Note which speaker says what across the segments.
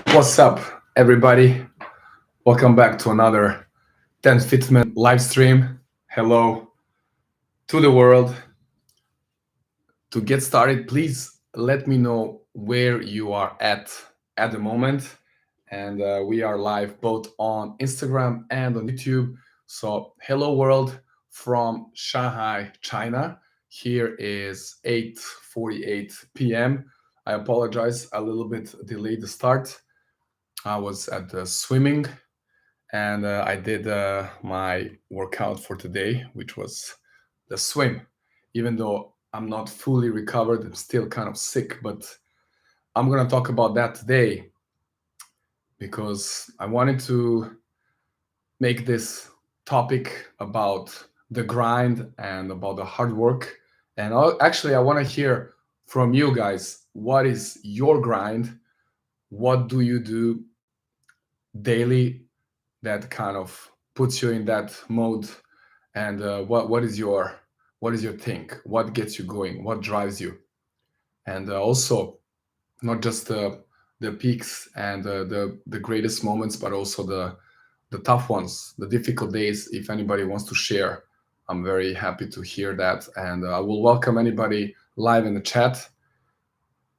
Speaker 1: What's up, everybody? Welcome back to another TENFITMEN live stream. Hello to the world. To get started, please let me know where you are at the moment. And we are live both on Instagram and on YouTube. So, hello, world from Shanghai, China. Here is 8:48 p.m. I apologize, a little bit delayed the start. I was at the swimming and I did my workout for today, which was the swim. Even though I'm not fully recovered, I'm still kind of sick, but I'm gonna talk about that today because I wanted to make this topic about the grind and about the hard work. And actually, I want to hear from you guys. What is your grind? What do you do daily that kind of puts you in that mode, and what is your thing, what gets you going, what drives you, and also not just the peaks and the greatest moments, but also the tough ones, the difficult days. If anybody wants to share, I'm very happy to hear that, and I will welcome anybody live in the chat.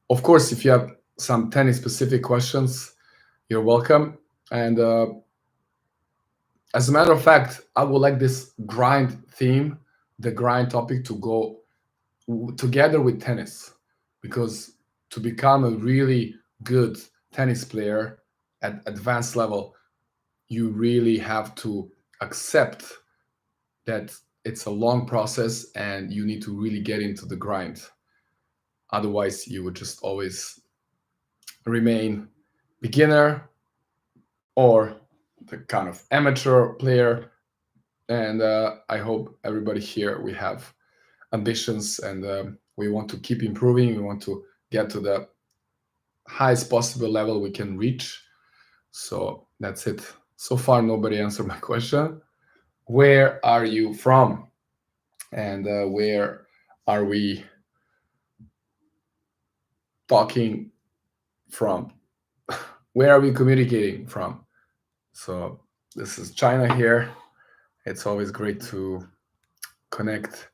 Speaker 1: Of course, if you have some tennis specific questions, you're welcome. And as a matter of fact, I would like this grind theme, the grind topic, to go together with tennis, because to become a really good tennis player at advanced level, you really have to accept that it's a long process and you need to really get into the grind. Otherwise, you would just always remain beginner or the kind of amateur player. And I hope everybody here, we have ambitions, and we want to keep improving. We want to get to the highest possible level we can reach. So that's it. So far, nobody answered my question. Where are you from? And where are we talking from? Where are we communicating from? So this is China here. It's always great to connect.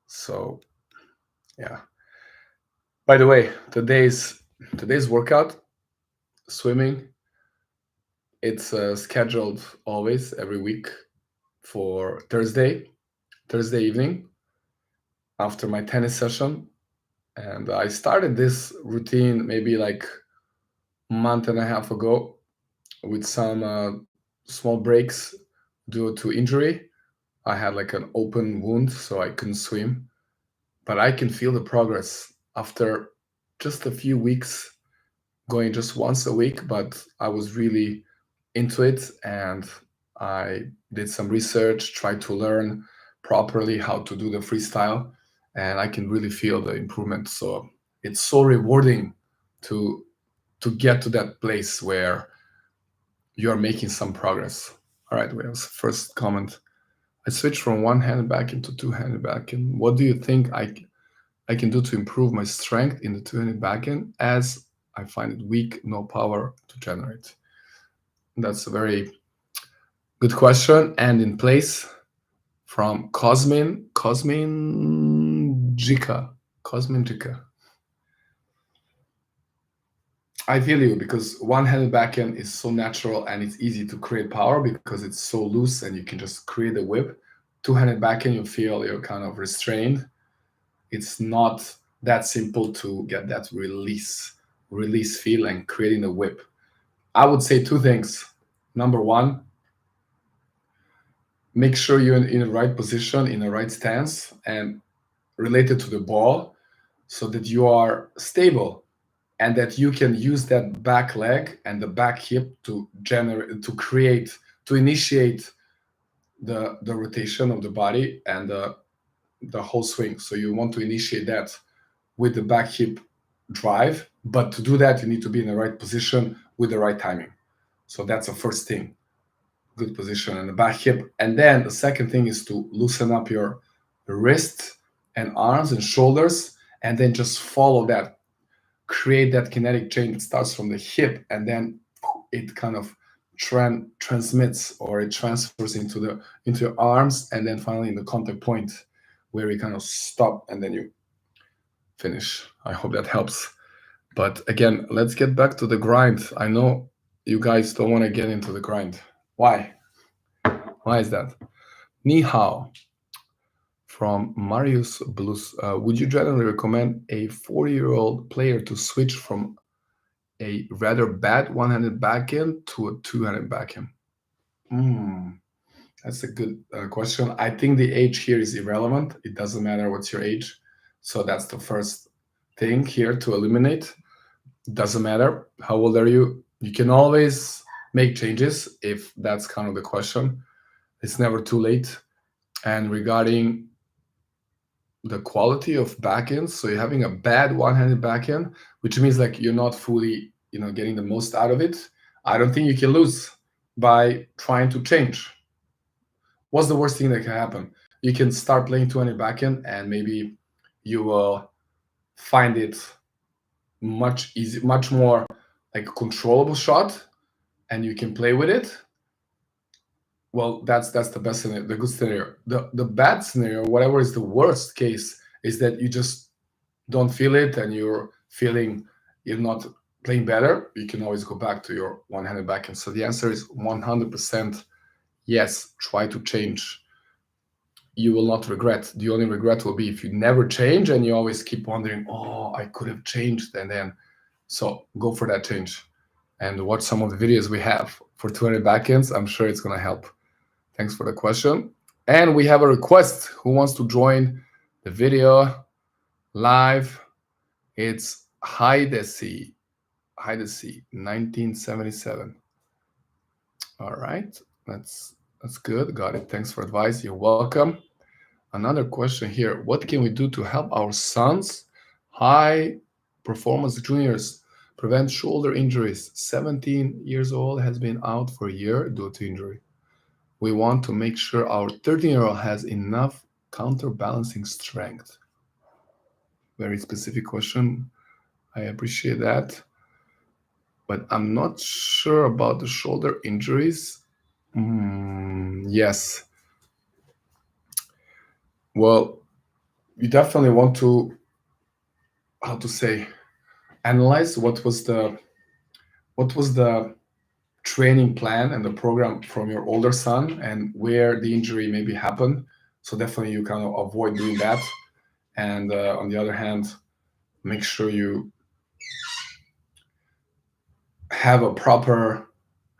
Speaker 1: So yeah. By the way, today's workout, swimming, it's scheduled always every week for Thursday evening after my tennis session. And I started this routine maybe like a month and a half ago with some small breaks due to injury. I had like an open wound, so I couldn't swim. But I can feel the progress after just a few weeks going just once a week. But I was really into it, and I did some research, tried to learn properly how to do the freestyle, and I can really feel the improvement. So it's so rewarding to get to that place where you're making some progress. All right, we have first comment. I switched from one-handed backhand to two-handed backhand. What do you think I can do to improve my strength in the two-handed backhand, as I find it weak, no power to generate? That's a very good question. And in place from Cosmin Jika. I feel you, because one-handed backhand is so natural and it's easy to create power because it's so loose and you can just create a whip. Two-handed backhand, you feel you're kind of restrained. It's not that simple to get that release feel and creating a whip. I would say two things. Number one, make sure you're in the right position, in the right stance, and related to the ball, so that you are stable and that you can use that back leg and the back hip to initiate the rotation of the body and the whole swing. So you want to initiate that with the back hip drive, but to do that, you need to be in the right position with the right timing. So that's the first thing. Good position in the back hip. And then the second thing is to loosen up your wrists and arms and shoulders, and then just follow that. create that kinetic chain that starts from the hip, and then it kind of transmits, or it transfers into your arms, and then finally in the contact point where you kind of stop and then you finish. I hope that helps. But again, let's get back to the grind. I know you guys don't want to get into the grind. Why? Why is that? Ni hao from Marius Blues. Would you generally recommend a 40-year-old player to switch from a rather bad one-handed backhand to a two-handed backhand? That's a good question. I think the age here is irrelevant. It doesn't matter what's your age. So that's the first thing here to eliminate. It doesn't matter how old are you. You can always make changes if that's kind of the question. It's never too late. And regarding the quality of backhands, so you're having a bad one-handed backhand, which means like you're not fully, getting the most out of it. I don't think you can lose by trying to change. What's the worst thing that can happen? You can start playing two-handed backhand, and maybe you will find it much more like a controllable shot, and you can play with it. Well, that's the best scenario, the good scenario. The bad scenario, whatever is the worst case, is that you just don't feel it and you're feeling you're not playing better. You can always go back to your one-handed backhand. So the answer is 100% yes, try to change. You will not regret. The only regret will be if you never change and you always keep wondering, oh, I could have changed. And then, so go for that change and watch some of the videos we have for 200 backhands. I'm sure it's going to help. Thanks for the question. And we have a request. Who wants to join the video live? It's Hidesi 1977. All right, that's good. Got it. Thanks for advice. You're welcome. Another question here. What can we do to help our sons, high performance juniors, prevent shoulder injuries? 17 years old, has been out for a year due to injury. We want to make sure our 13-year-old has enough counterbalancing strength. Very specific question. I appreciate that. But I'm not sure about the shoulder injuries. Yes. Well, you definitely want to, how to say, analyze what was the training plan and the program from your older son and where the injury maybe happened. So definitely you kind of avoid doing that. And on the other hand, make sure you have a proper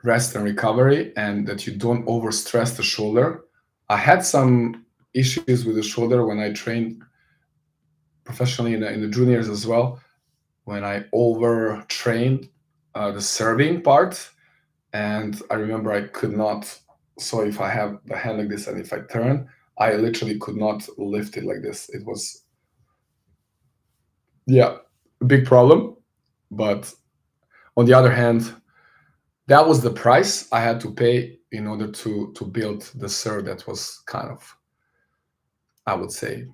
Speaker 1: rest and recovery, and that you don't overstress the shoulder. I had some issues with the shoulder when I trained professionally in the juniors as well, when I overtrained the serving part. And I remember I could not, so if I have the hand like this and if I turn, I literally could not lift it like this. It was, a big problem. But on the other hand, that was the price I had to pay in order to build the serve that was kind of, I would say,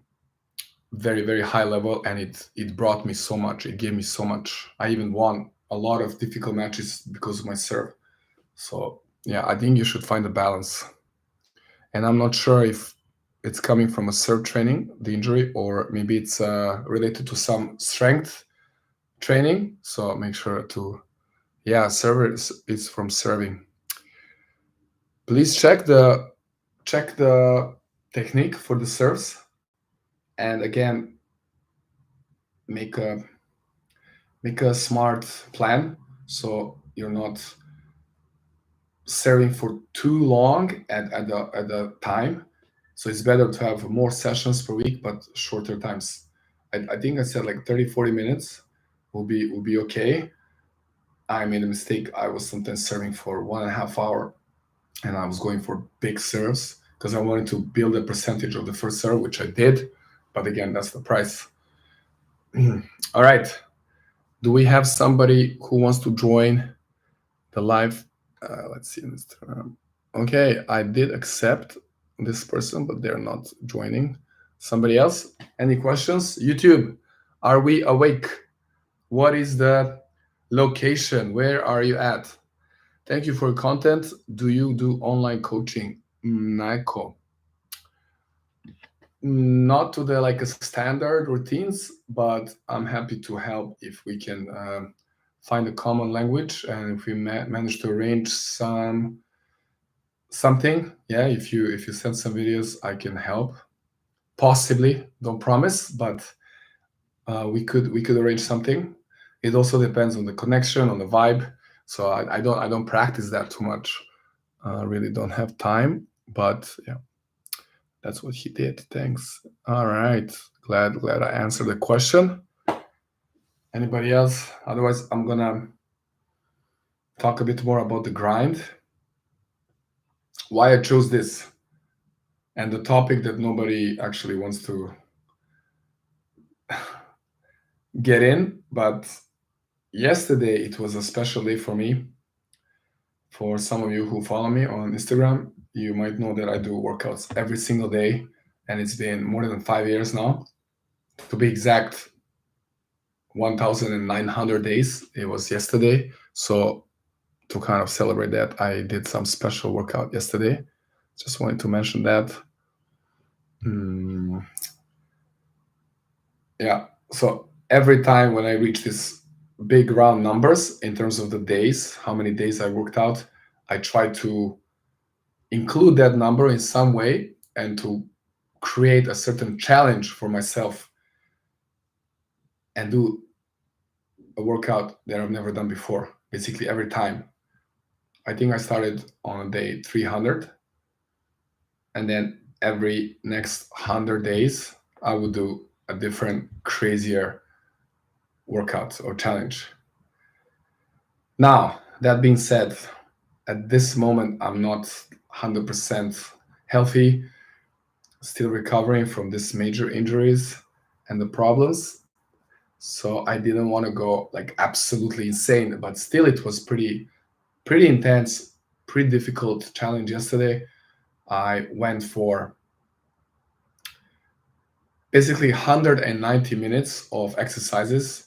Speaker 1: very, very high level, and it brought me so much. It gave me so much. I even won a lot of difficult matches because of my serve. So yeah, I think you should find a balance. And I'm not sure if it's coming from a serve training, the injury, or maybe it's related to some strength training. So make sure to, server is from serving. Please check the technique for the serves, and again, make a smart plan so you're not serving for too long at the time. So it's better to have more sessions per week but shorter times. I think I said like 30-40 minutes will be okay. I made a mistake. I was sometimes serving for 1.5 hours, and I was going for big serves because I wanted to build a percentage of the first serve, which I did. But again, that's the price. All right. Do we have somebody who wants to join the live? Let's see this term. Okay, I did accept this person, but they're not joining. Somebody else? Any questions? YouTube, are we awake? What is the location? Where are you at? Thank you for your content. Do you do online coaching? Niko. Not to the like a standard routines, but I'm happy to help if we can find a common language and if we manage to arrange something. Yeah, if you send some videos, I can help. Possibly, don't promise, but we could arrange something. It also depends on the connection, on the vibe. So I don't practice that too much. I really don't have time, but yeah, that's what he did. Thanks. All right, glad I answered the question. Anybody else? Otherwise, I'm gonna talk a bit more about the grind. Why I chose this, and the topic that nobody actually wants to get in, but yesterday it was a special day for me. For some of you who follow me on Instagram, you might know that I do workouts every single day, and it's been more than 5 years now. To be exact, 1,900 days. It was yesterday. So, to kind of celebrate that, I did some special workout yesterday. Just wanted to mention that. Yeah. So, every time when I reach this big round numbers in terms of the days, how many days I worked out, I try to include that number in some way and to create a certain challenge for myself and do a workout that I've never done before, basically every time. I think I started on day 300, and then every next 100 days, I would do a different, crazier workout or challenge. Now, that being said, at this moment, I'm not 100% healthy, still recovering from these major injuries and the problems. So I didn't want to go like absolutely insane, but still it was pretty intense, pretty difficult challenge yesterday. I went for basically 190 minutes of exercises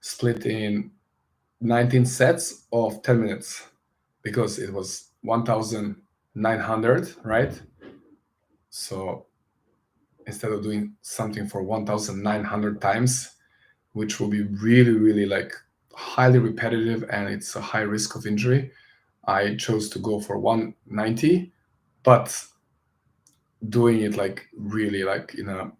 Speaker 1: split in 19 sets of 10 minutes because it was 1,900, right? So instead of doing something for 1,900 times, which will be really, really like highly repetitive and it's a high risk of injury, I chose to go for 190, but doing it like really like in a,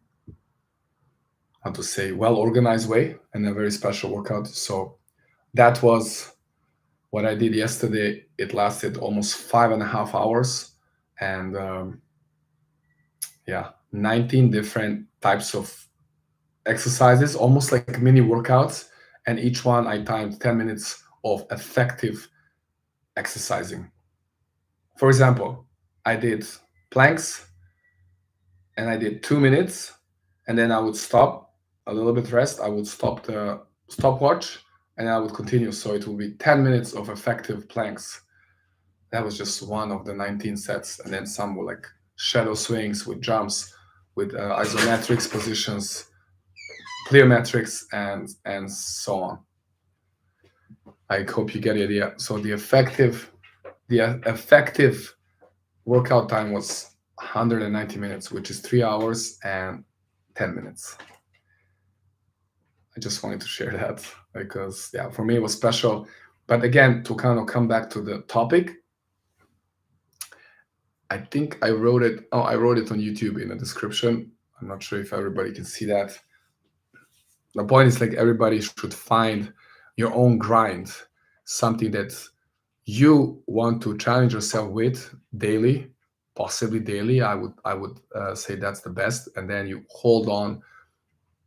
Speaker 1: how to say, well organized way and a very special workout. So that was what I did yesterday. It lasted almost 5.5 hours, and yeah, 19 different types of exercises, almost like mini workouts, and each one I timed 10 minutes of effective exercising. For example, I did planks and I did 2 minutes, and then I would stop a little bit rest. I would stop the stopwatch and I would continue. So it will be 10 minutes of effective planks. That was just one of the 19 sets. And then some were like shadow swings with jumps, with isometrics positions, plyometrics, and so on. I hope you get the idea. So the effective workout time was 190 minutes, which is 3 hours and 10 minutes. I just wanted to share that because, yeah, for me it was special. But again, to kind of come back to the topic, I think I wrote it. Oh, I wrote it on YouTube in the description. I'm not sure if everybody can see that. The point is like everybody should find your own grind, something that you want to challenge yourself with daily, possibly daily. I would say that's the best, and then you hold on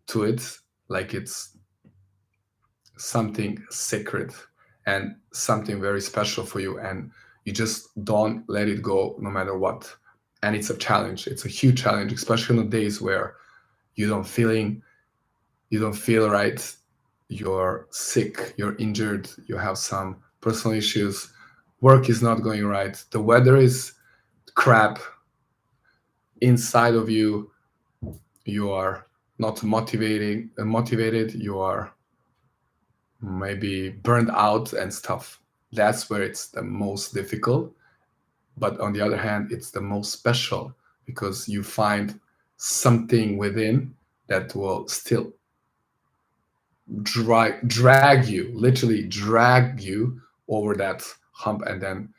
Speaker 1: to it like it's something sacred and something very special for you, and you just don't let it go no matter what. And it's a challenge. It's a huge challenge, especially on the days where you don't feel right, you're sick, you're injured, you have some personal issues, work is not going right, the weather is crap, inside of you are not motivated, you are maybe burned out and stuff. That's where it's the most difficult. But on the other hand, it's the most special because you find something within that will still drag you, literally drag you over that hump and then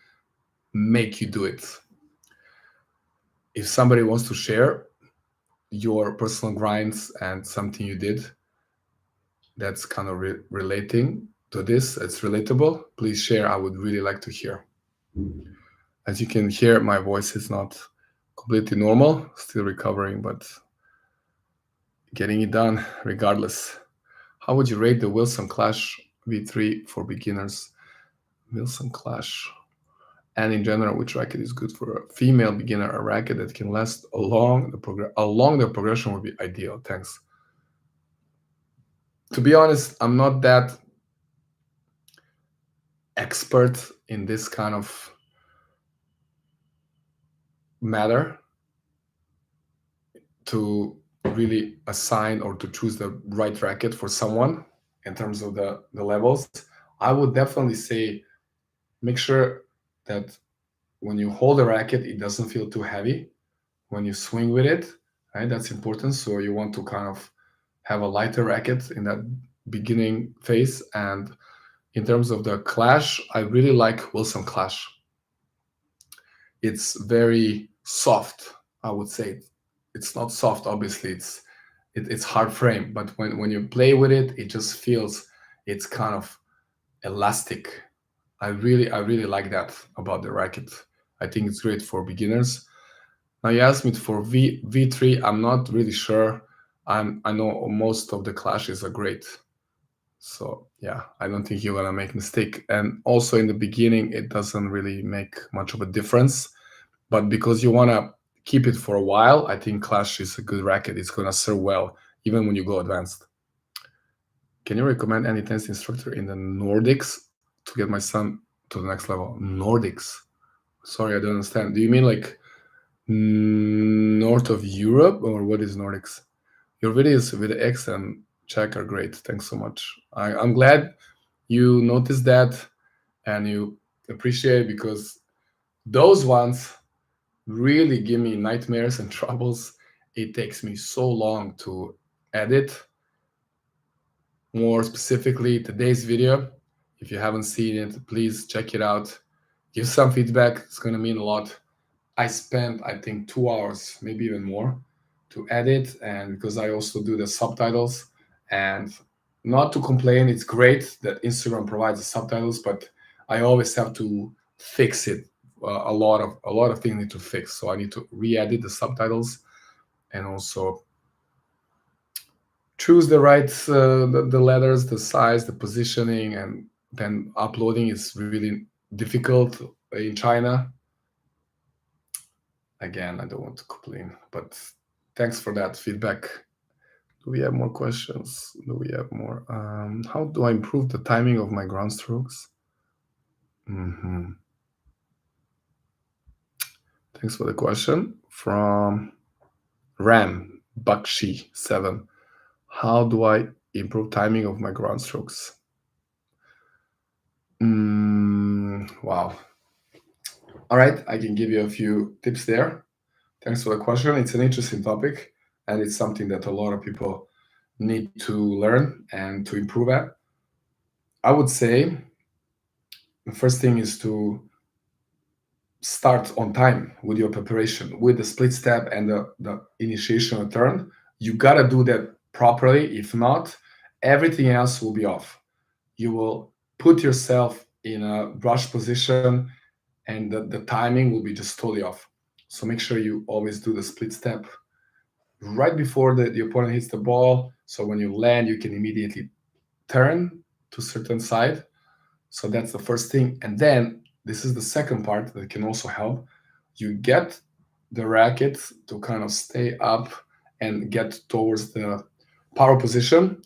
Speaker 1: make you do it. If somebody wants to share your personal grinds and something you did that's kind of relating to this, it's relatable, please share. I would really like to hear. As you can hear, my voice is not completely normal, still recovering, but getting it done regardless. How would you rate the Wilson Clash V3 for beginners? Wilson Clash. And in general, which racket is good for a female beginner? A racket that can last along the progression would be ideal. Thanks. To be honest, I'm not that expert in this kind of matter to really assign or to choose the right racket for someone in terms of the levels. I would definitely say make sure that when you hold a racket, it doesn't feel too heavy when you swing with it, right? That's important. So you want to kind of have a lighter racket in that beginning phase. And in terms of the Clash, I really like Wilson Clash. It's very soft, I would say. It's not soft, obviously. It's hard frame, but when you play with it, it just feels it's kind of elastic. I really like that about the racket. I think it's great for beginners. Now you asked me for V3. I'm not really sure. I know most of the clashes are great. So yeah, I don't think you're gonna make mistake. And also in the beginning, it doesn't really make much of a difference. But because you wanna keep it for a while, I think Clash is a good racket. It's gonna serve well even when you go advanced. Can you recommend any tennis instructor in the Nordics to get my son to the next level? Nordics. Sorry, I don't understand. Do you mean like north of Europe, or what is Nordics? Your videos with X and Czech are great. Thanks so much. I'm glad you noticed that and you appreciate, because those ones really give me nightmares and troubles. It takes me so long to edit. More specifically, today's video, if you haven't seen it, please check it out. Give some feedback. It's going to mean a lot. I spent, I think, 2 hours, maybe even more, to edit, and because I also do the subtitles. And not to complain, it's great that Instagram provides the subtitles, but I always have to fix it. A lot of things need to fix, so I need to re-edit the subtitles and also choose the right the letters, the size, the positioning, and then uploading is really difficult in China. Again, I don't want to complain, but thanks for that feedback. Do we have more questions? Do we have more? How do I improve the timing of my ground strokes? Thanks for the question. From Ram Bakshi 7. How do I improve timing of my ground strokes? Wow. All right, I can give you a few tips there. Thanks for the question. It's an interesting topic, and it's something that a lot of people need to learn and to improve at. I would say the first thing is to start on time with your preparation, with the split step and the initiation of turn. You got to do that properly. If not, everything else will be off. You will put yourself in a rush position, and the timing will be just totally off. So make sure you always do the split step right before the opponent hits the ball. So when you land, you can immediately turn to a certain side. So that's the first thing. And then this is the second part that can also help. You get the racket to kind of stay up and get towards the power position.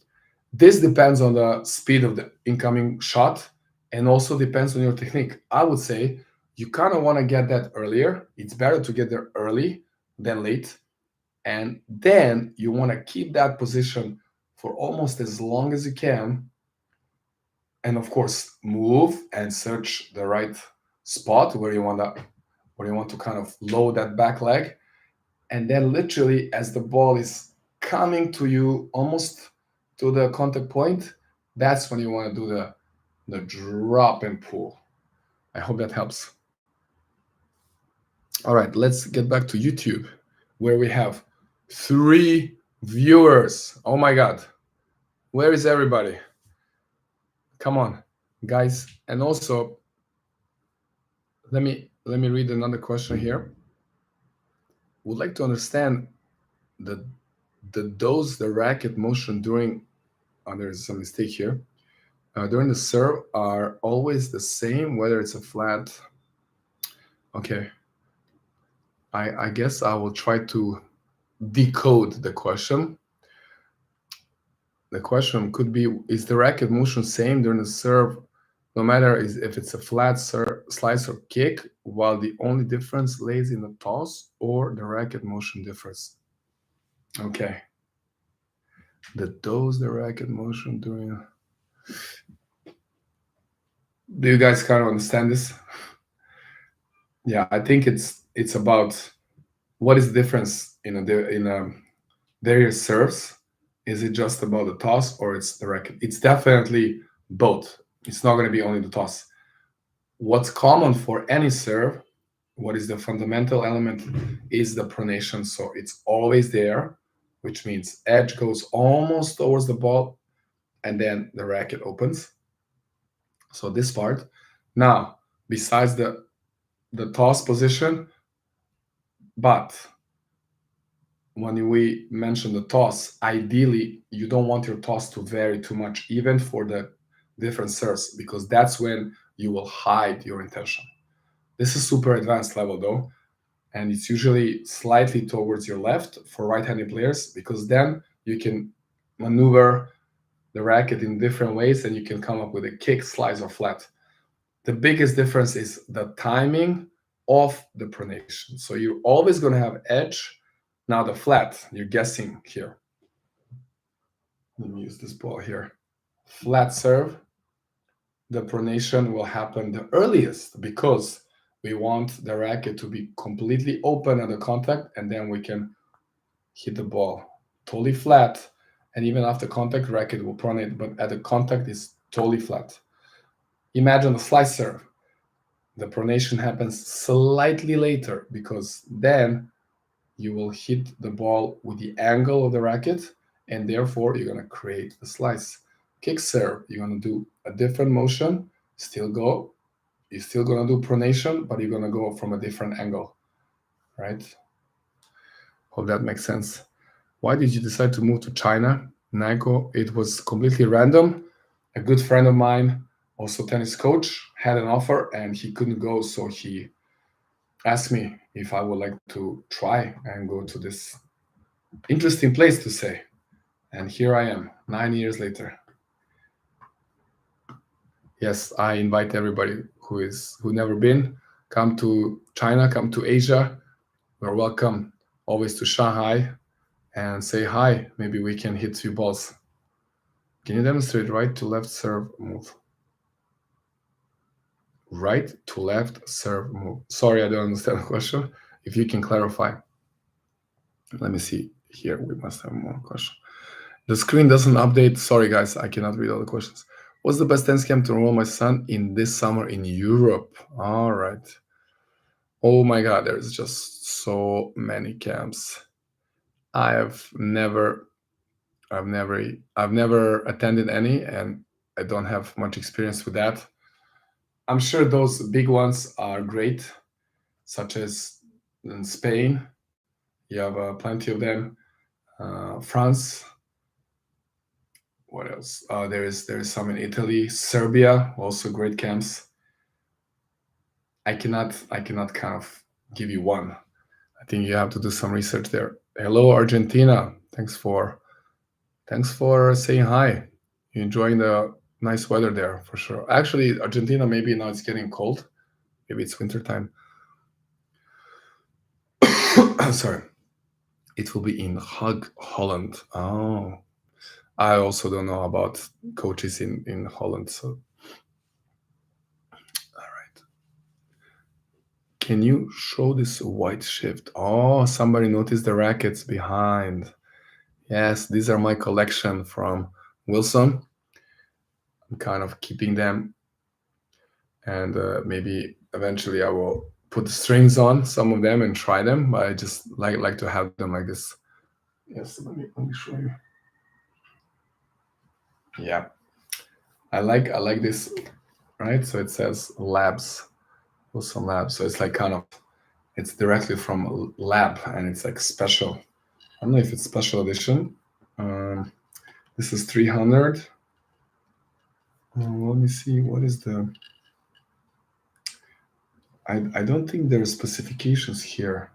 Speaker 1: This depends on the speed of the incoming shot and also depends on your technique. I would say you kind of want to get that earlier. It's better to get there early than late. And then you want to keep that position for almost as long as you can and of course move and search the right spot where you want to kind of load that back leg, and then literally as the ball is coming to you almost to the contact point, that's when you want to do the drop and pull. I hope that helps. All right, let's get back to YouTube, where we have 3 viewers. Oh my god, where is everybody? Come on, guys. And also, let me read another question here. Would like to understand the the racket motion during. Oh, there's some mistake here. During the serve are always the same, whether it's a flat. Okay, I guess I will try to decode the question. The question could be: is the racket motion same during the serve, no matter if it's a flat slice or kick, while the only difference lays in the toss, or the racket motion differs? Okay. The racket motion during. Do you guys kind of understand this? Yeah, I think it's about what is the difference in a various serves. Is it just about the toss or it's the racket? It's definitely both. It's not going to be only the toss. What's common for any serve, what is the fundamental element, is the pronation. So it's always there, which means edge goes almost towards the ball and then the racket opens. So this part. Now, besides the toss position, but when we mention the toss, ideally you don't want your toss to vary too much, even for the different serves, because that's when you will hide your intention. This is super advanced level though, and it's usually slightly towards your left for right-handed players, because then you can maneuver the racket in different ways and you can come up with a kick, slice, or flat. The biggest difference is the timing of the pronation. So you're always going to have edge. Now the flat, you're guessing here. Let me use this ball here. Flat serve, the pronation will happen the earliest because we want the racket to be completely open at the contact, and then we can hit the ball totally flat. And even after contact, racket will pronate, but at the contact is totally flat. Imagine a slice serve. The pronation happens slightly later because then you will hit the ball with the angle of the racket, and therefore you're going to create a slice. Kick serve, you're going to do a different motion, you're still going to do pronation, but you're going to go from a different angle, right? Hope that makes sense. Why did you decide to move to China, Naiko? It was completely random. A good friend of mine, also tennis coach, had an offer and he couldn't go, so he asked me if I would like to try and go to this interesting place, to say. And here I am, 9 years later. Yes, I invite everybody who never been, come to China, come to Asia. We're welcome always to Shanghai, and say hi. Maybe we can hit 2 balls. Can you demonstrate right to left serve move? Right to left serve move. Sorry, I don't understand the question. If you can clarify. Let me see here. We must have more questions. The screen doesn't update. Sorry, guys, I cannot read all the questions. What's the best tennis camp to enroll my son in this summer in Europe? All right. Oh my God, there's just so many camps. I've never attended any, and I don't have much experience with that. I'm sure those big ones are great, such as in Spain. You have plenty of them. France. What else? There is some in Italy, Serbia, also great camps. I cannot kind of give you one. I think you have to do some research there. Hello, Argentina. Thanks for saying hi. You're enjoying the nice weather there for sure. Actually, Argentina, maybe now it's getting cold. Maybe it's winter time. Sorry. It will be in Hague, Holland. Oh, I also don't know about coaches in Holland. So Can you show this white shift? Oh, somebody noticed the rackets behind. Yes, these are my collection from Wilson. I'm kind of keeping them, and maybe eventually I will put the strings on some of them and try them. But I just like to have them like this. Yes, let me show you. Yeah, I like this, right? So it says labs, Wilson Labs. So it's like kind of it's directly from lab, and it's like special. I don't know if it's special edition. Um, this is 300. Let me see. What is the? I don't think there are specifications here.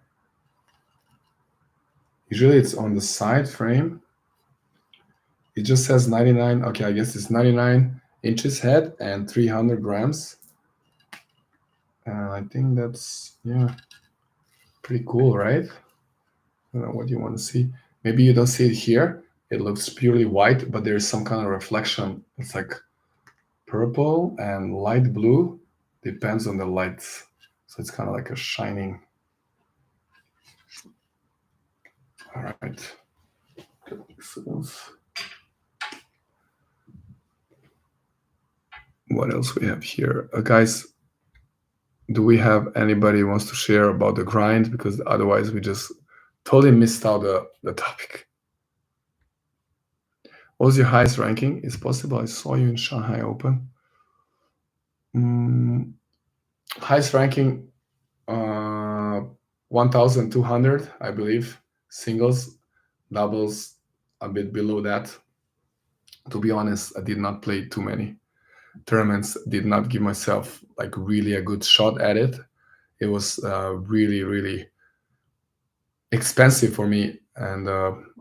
Speaker 1: Usually it's on the side frame. It just says 99. Okay, I guess it's 99 inches head and 300 grams. I think that's, yeah, pretty cool, right? I don't know what you want to see. Maybe you don't see it here. It looks purely white, but there's some kind of reflection. It's like purple and light blue. Depends on the lights. So it's kind of like a shining. All right. What else we have here? Guys, do we have anybody who wants to share about the grind? Because otherwise we just totally missed out the topic. What was your highest ranking? It's possible I saw you in Shanghai Open. Highest ranking, 1,200, I believe. Singles, doubles, a bit below that. To be honest, I did not play too many tournaments. Did not give myself like really a good shot at it. It was really, really expensive for me, and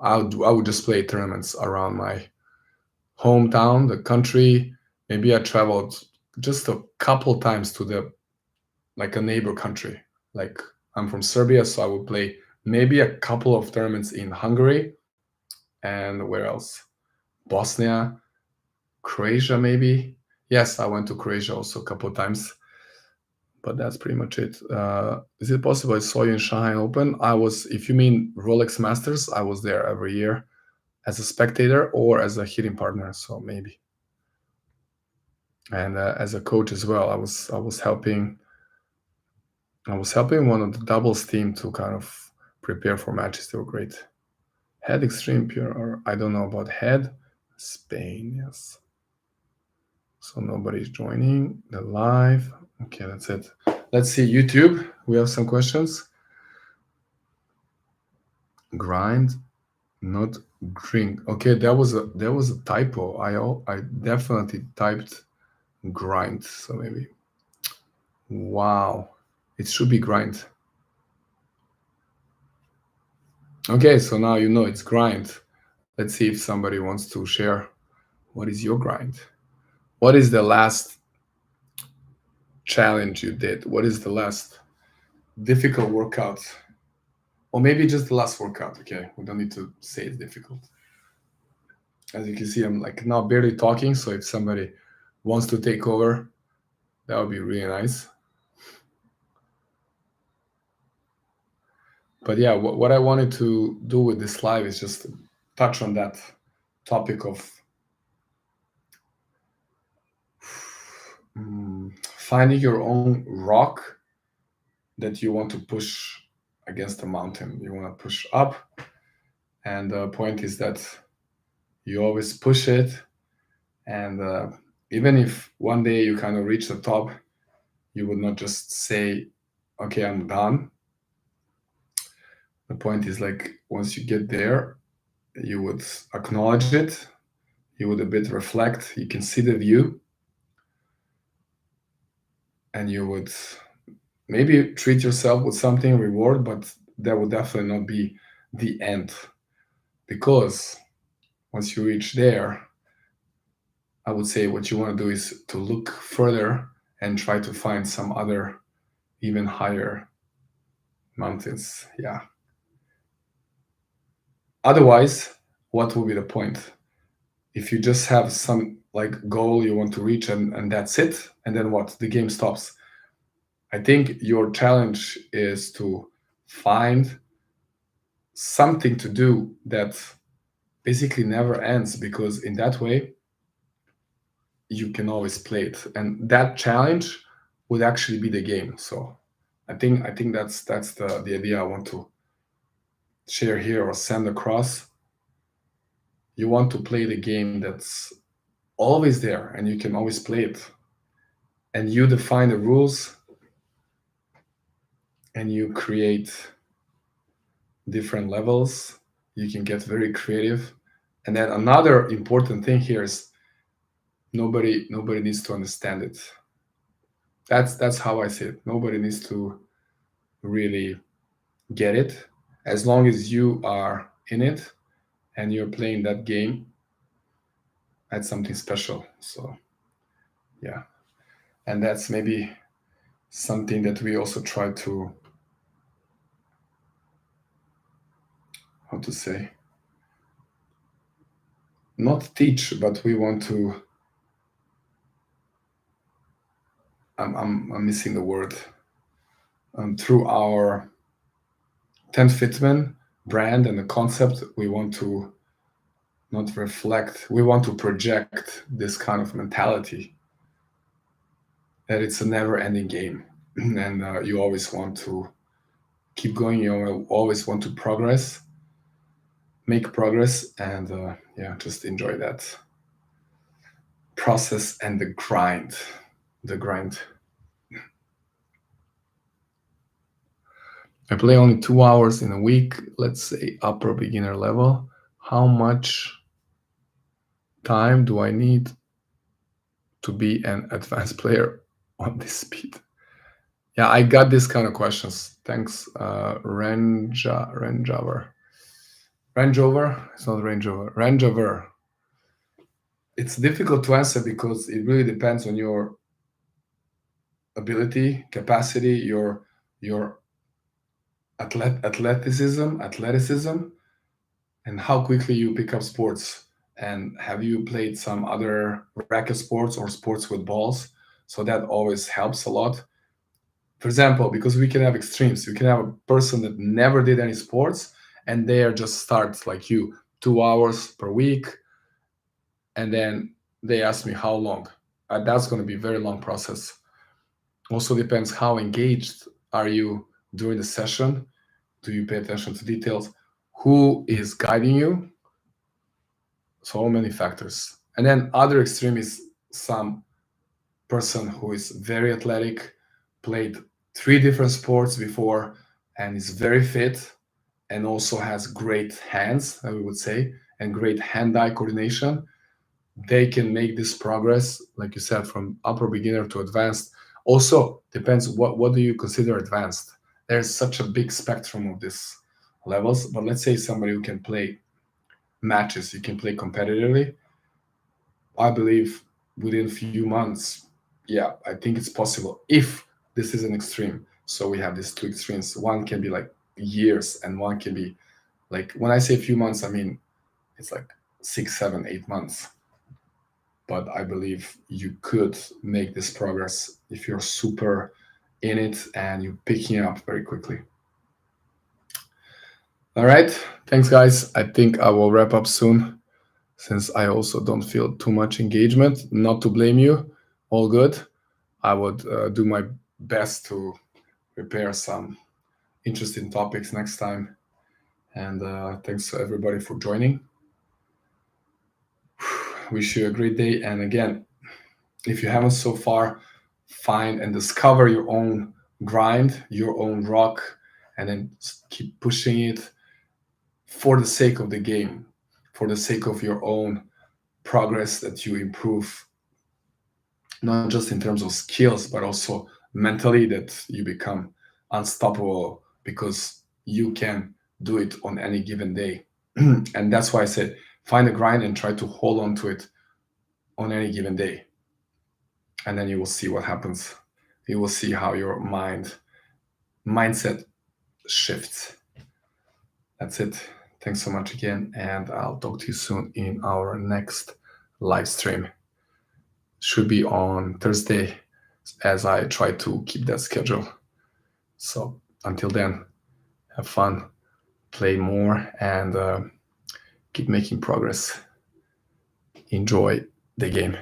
Speaker 1: I would just play tournaments around my hometown, the country. Maybe I traveled just a couple times to the like a neighbor country. Like I'm from Serbia, so I would play maybe a couple of tournaments in Hungary, and where else? Bosnia, Croatia, maybe. Yes, I went to Croatia also a couple of times, but that's pretty much it. Is it possible I saw you in Shanghai Open? I was, if you mean Rolex Masters, I was there every year as a spectator or as a hitting partner, so maybe. And as a coach as well, I was helping one of the doubles team to kind of prepare for matches. They were great. Head Extreme Pure, or I don't know about Head. Spain, yes. So nobody's joining the live. Okay, that's it. Let's see YouTube. We have some questions. Grind, not Gring. Okay, there was a typo. I definitely typed grind. So maybe. Wow, it should be grind. Okay, so now you know it's grind. Let's see if somebody wants to share. What is your grind? What is the last challenge you did? What is the last difficult workout? Or maybe just the last workout. Okay, we don't need to say it's difficult. As you can see, I'm like now barely talking. So if somebody wants to take over, that would be really nice. But yeah, what I wanted to do with this live is just touch on that topic of finding your own rock that you want to push against the mountain. You want to push up. And the point is that you always push it. And even if one day you kind of reach the top, you would not just say, okay, I'm done. The point is like once you get there, you would acknowledge it. You would a bit reflect. You can see the view. And you would maybe treat yourself with something, reward, but that would definitely not be the end. Because once you reach there, I would say what you want to do is to look further and try to find some other even higher mountains. Yeah. Otherwise, what will be the point? If you just have some like goal you want to reach and that's it, and then what? The game stops. I think your challenge is to find something to do that basically never ends, because in that way you can always play it, and that challenge would actually be the game. So I think that's the idea I want to share here or send across. You want to play the game that's always there and you can always play it, and you define the rules and you create different levels. You can get very creative. And then another important thing here is nobody needs to understand it. That's how I see it. Nobody needs to really get it. As long as you are in it and you're playing that game, that's something special. So yeah. And that's maybe something that we also try to, how to say, not teach, but we want to, I'm missing the word, through our TENFITMEN brand and the concept, we want to not reflect, we want to project this kind of mentality that it's a never ending game. And you always want to keep going, you always want to progress, make progress, and yeah, just enjoy that process and the grind. The grind. I play only 2 hours in a week, let's say upper beginner level. How much time do I need to be an advanced player on this speed? Yeah, I got this kind of questions. Thanks, Rangeover. Rangeover? It's not Rangeover. Rangeover. It's difficult to answer because it really depends on your ability, capacity, your athleticism, and how quickly you pick up sports. And have you played some other racket sports or sports with balls? So that always helps a lot. For example, because we can have extremes. We can have a person that never did any sports and they are just start like you, 2 hours per week. And then they ask me how long. That's going to be a very long process. Also depends how engaged are you during the session. Do you pay attention to details? Who is guiding you? So many factors. And then other extreme is some person who is very athletic, played 3 different sports before, and is very fit, and also has great hands, I would say, and great hand-eye coordination. They can make this progress, like you said, from upper beginner to advanced. Also depends what do you consider advanced. There's such a big spectrum of these levels, but let's say somebody who can play matches, you can play competitively. I believe within a few months, yeah, I think it's possible if this is an extreme. So we have these 2 extremes. One can be like years, and one can be like, when I say a few months, I mean it's like 6, 7, 8 months. But I believe you could make this progress if you're super in it and you're picking up very quickly. All right, thanks guys. I think I will wrap up soon, since I also don't feel too much engagement. Not to blame you, all good. I would do my best to prepare some interesting topics next time. And thanks to everybody for joining. Wish you a great day. And again, if you haven't so far, find and discover your own grind, your own rock, and then keep pushing it for the sake of the game, for the sake of your own progress, that you improve, not just in terms of skills, but also mentally, that you become unstoppable because you can do it on any given day. And that's why I said, find a grind and try to hold on to it on any given day. And then you will see what happens. You will see how your mindset shifts. That's it. Thanks so much again. And I'll talk to you soon in our next live stream. Should be on Thursday, as I try to keep that schedule. So until then, have fun, play more, and keep making progress. Enjoy the game.